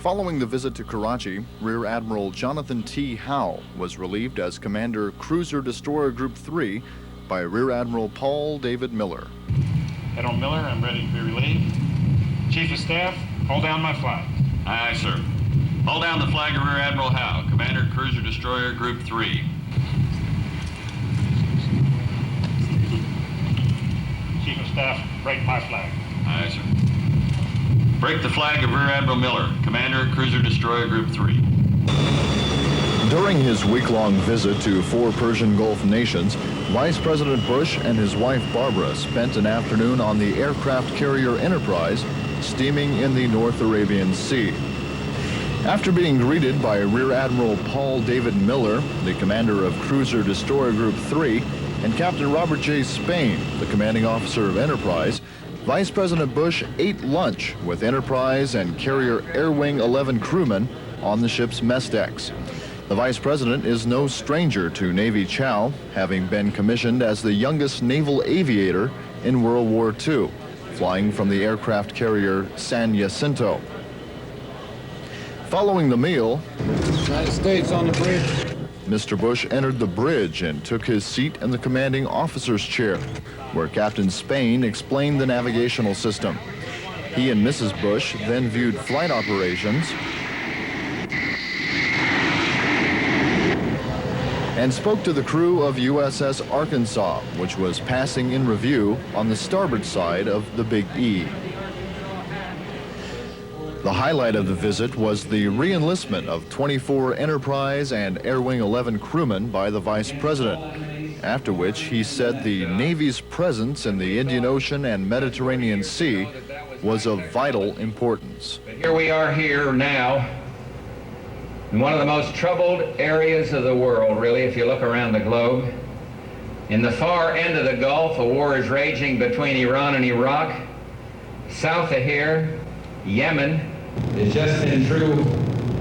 Following the visit to Karachi, Rear Admiral Jonathan T. Howe was relieved as Commander Cruiser Destroyer Group 3 by Rear Admiral Paul David Miller. Admiral Miller, I'm ready to be relieved. Chief of Staff, hold down my flag. Aye, aye, sir. Hold down the flag of Rear Admiral Howe, Commander Cruiser Destroyer Group 3. Chief of Staff, break my flag. Aye, sir. Break the flag of Rear Admiral Miller, Commander Cruiser Destroyer Group 3. During his week-long visit to 4 Persian Gulf nations, Vice President Bush and his wife Barbara spent an afternoon on the aircraft carrier Enterprise, steaming in the North Arabian Sea. After being greeted by Rear Admiral Paul David Miller, the commander of Cruiser Destroyer Group 3, and Captain Robert J. Spain, the commanding officer of Enterprise, Vice President Bush ate lunch with Enterprise and carrier Air Wing 11 crewmen on the ship's mess decks. The Vice President is no stranger to Navy chow, having been commissioned as the youngest naval aviator in World War II, flying from the aircraft carrier San Jacinto. Following the meal, United States on the bridge. Mr. Bush entered the bridge and took his seat in the commanding officer's chair, where Captain Spain explained the navigational system. He and Mrs. Bush then viewed flight operations and spoke to the crew of USS Arkansas, which was passing in review on the starboard side of the Big E. The highlight of the visit was the re-enlistment of 24 Enterprise and Air Wing 11 crewmen by the Vice President, after which he said the Navy's presence in the Indian Ocean and Mediterranean Sea was of vital importance. But here we are here now in one of the most troubled areas of the world, really, if you look around the globe. In the far end of the Gulf, a war is raging between Iran and Iraq. South of here, Yemen has just been through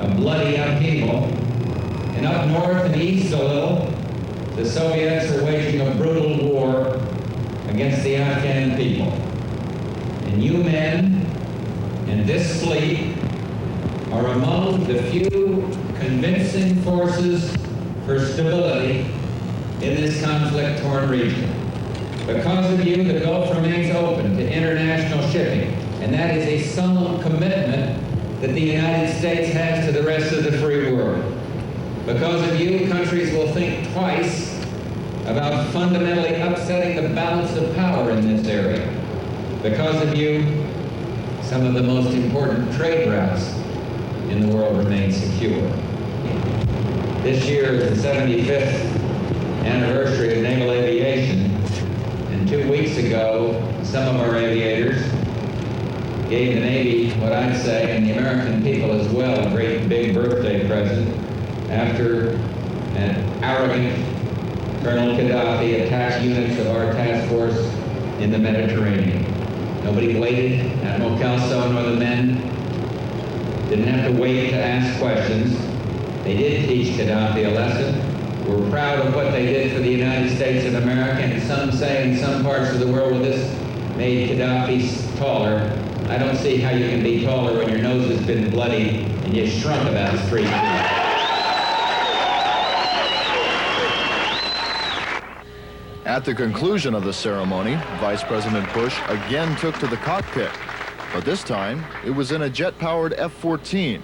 a bloody upheaval. And up north and east a little, the Soviets are waging a brutal war against the Afghan people. And you men and this fleet are among the few convincing forces for stability in this conflict-torn region. Because of you, the Gulf remains open to international shipping, and that is a solemn commitment that the United States has to the rest of the free world. Because of you, countries will think twice about fundamentally upsetting the balance of power in this area. Because of you, some of the most important trade routes in the world remain secure. This year is the 75th anniversary of naval aviation, and 2 weeks ago, some of our aviators gave the Navy, what I'd say, and the American people as well, a great big birthday present after an arrogant Colonel Gaddafi attacked units of our task force in the Mediterranean. Nobody waited. Admiral Kelso nor the men didn't have to wait to ask questions. They did teach Gaddafi a lesson. We're proud of what they did for the United States of America, and some say in some parts of the world, well, this made Gaddafi taller. I don't see how you can be taller when your nose has been bloody and you shrunk about 3 feet. At the conclusion of the ceremony, Vice President Bush again took to the cockpit, but this time it was in a jet-powered F-14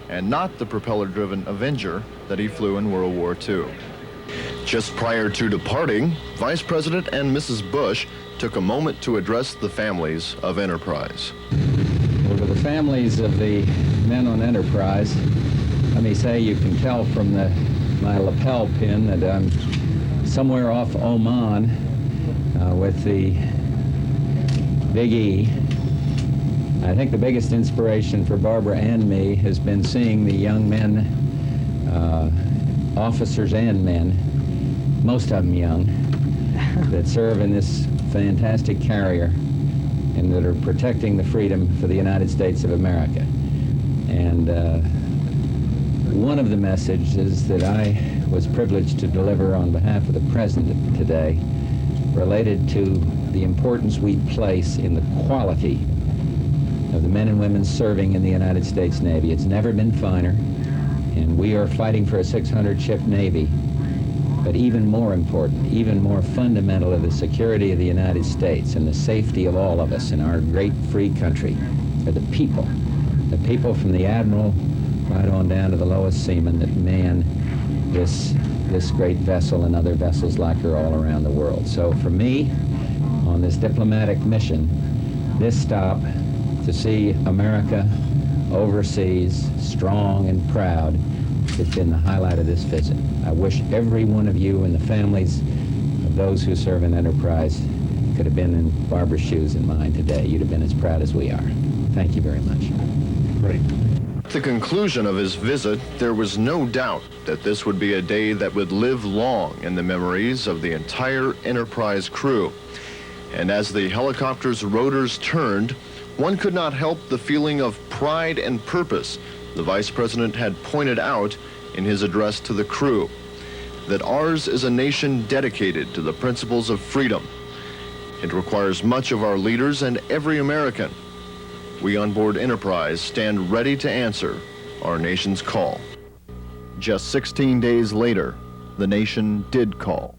and not the propeller-driven Avenger that he flew in World War II. Just prior to departing, Vice President and Mrs. Bush took a moment to address the families of Enterprise. Well, to the families of the men on Enterprise, let me say you can tell from my lapel pin that I'm somewhere off Oman with the Big E. I think the biggest inspiration for Barbara and me has been seeing the young men, officers and men, most of them young, that serve in this fantastic carrier and that are protecting the freedom for the United States of America. And one of the messages that I was privileged to deliver on behalf of the President today related to the importance we place in the quality of the men and women serving in the United States Navy. It's never been finer, and we are fighting for a 600-ship Navy. But even more important, even more fundamental to the security of the United States and the safety of all of us in our great free country are the people from the admiral right on down to the lowest seaman that man this great vessel and other vessels like her all around the world. So for me, on this diplomatic mission, this stop to see America overseas, strong and proud, has been the highlight of this visit. I wish every one of you and the families of those who serve in Enterprise could have been in Barbara's shoes and mine today. You'd have been as proud as we are. Thank you very much. Great. At the conclusion of his visit, there was no doubt that this would be a day that would live long in the memories of the entire Enterprise crew. And as the helicopter's rotors turned, one could not help the feeling of pride and purpose the Vice President had pointed out in his address to the crew, that ours is a nation dedicated to the principles of freedom. It requires much of our leaders and every American. We on board Enterprise stand ready to answer our nation's call. Just 16 days later, the nation did call.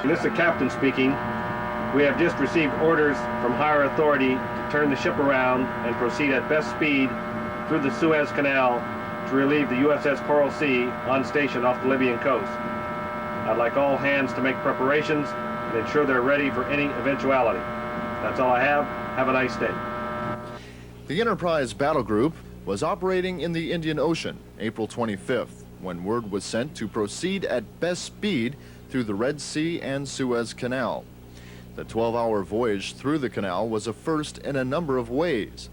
This is the captain speaking. We have just received orders from higher authority to turn the ship around and proceed at best speed through the Suez Canal to relieve the USS Coral Sea on station off the Libyan coast. I'd like all hands to make preparations and ensure they're ready for any eventuality. That's all I have. Have a nice day. The Enterprise Battle Group was operating in the Indian Ocean April 25th when word was sent to proceed at best speed through the Red Sea and Suez Canal. The 12-hour voyage through the canal was a first in a number of ways.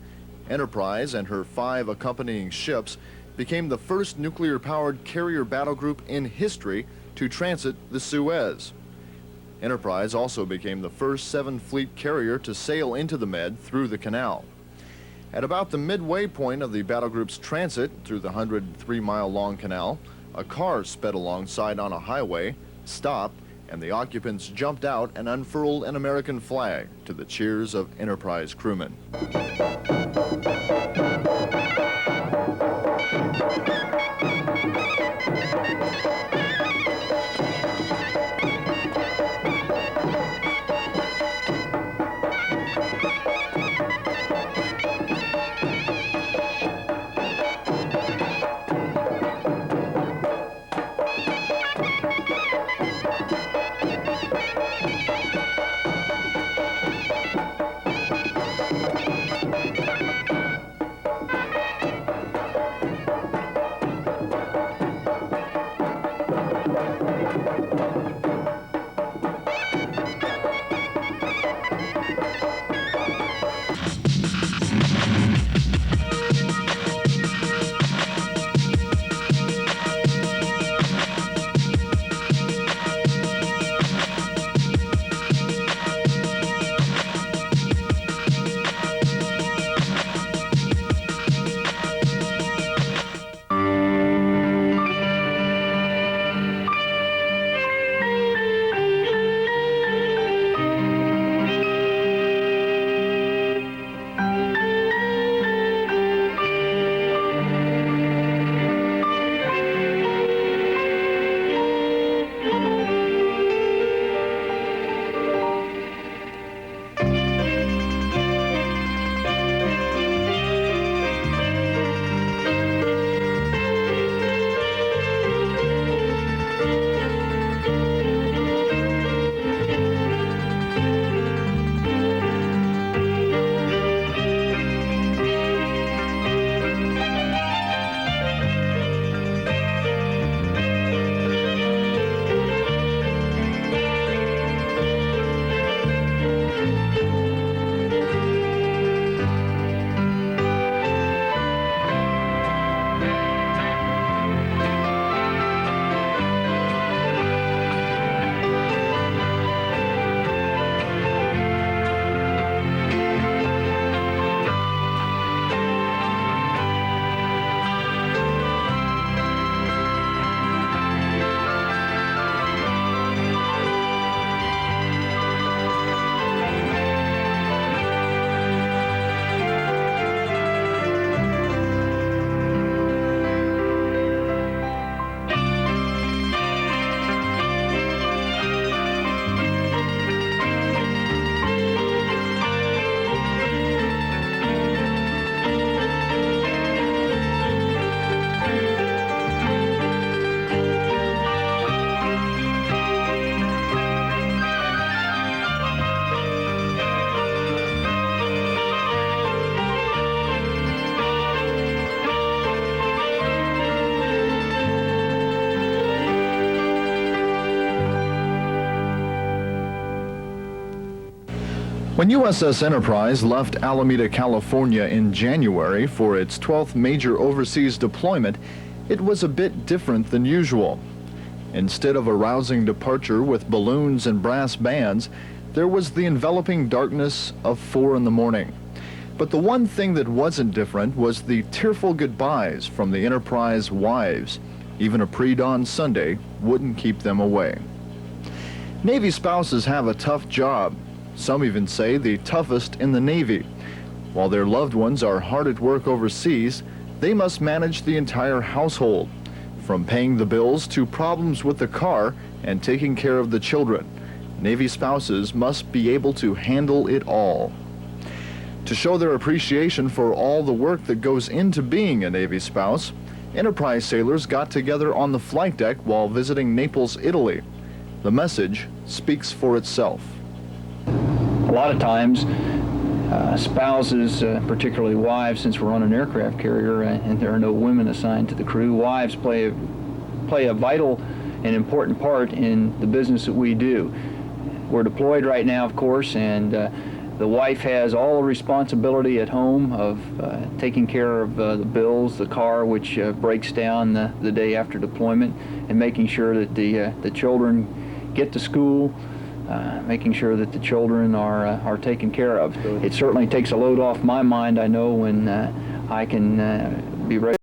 Enterprise and her 5 accompanying ships became the first nuclear-powered carrier battle group in history to transit the Suez. Enterprise also became the first 7th-fleet carrier to sail into the Med through the canal. At about the midway point of the battle group's transit through the 103-mile-long canal, a car sped alongside on a highway, stopped, and the occupants jumped out and unfurled an American flag to the cheers of Enterprise crewmen. When USS Enterprise left Alameda, California in January for its 12th major overseas deployment, it was a bit different than usual. Instead of a rousing departure with balloons and brass bands, there was the enveloping darkness of 4 in the morning. But the one thing that wasn't different was the tearful goodbyes from the Enterprise wives. Even a pre-dawn Sunday wouldn't keep them away. Navy spouses have a tough job. Some even say the toughest in the Navy. While their loved ones are hard at work overseas, they must manage the entire household, from paying the bills to problems with the car and taking care of the children. Navy spouses must be able to handle it all. To show their appreciation for all the work that goes into being a Navy spouse, Enterprise sailors got together on the flight deck while visiting Naples, Italy. The message speaks for itself. A lot of times, spouses, particularly wives, since we're on an aircraft carrier and there are no women assigned to the crew, wives play a vital and important part in the business that we do. We're deployed right now, of course, and the wife has all the responsibility at home of taking care of the bills, the car, which breaks down the day after deployment, and making sure that the children get to school, making sure that the children are taken care of. It certainly takes a load off my mind, I know, when I can be ready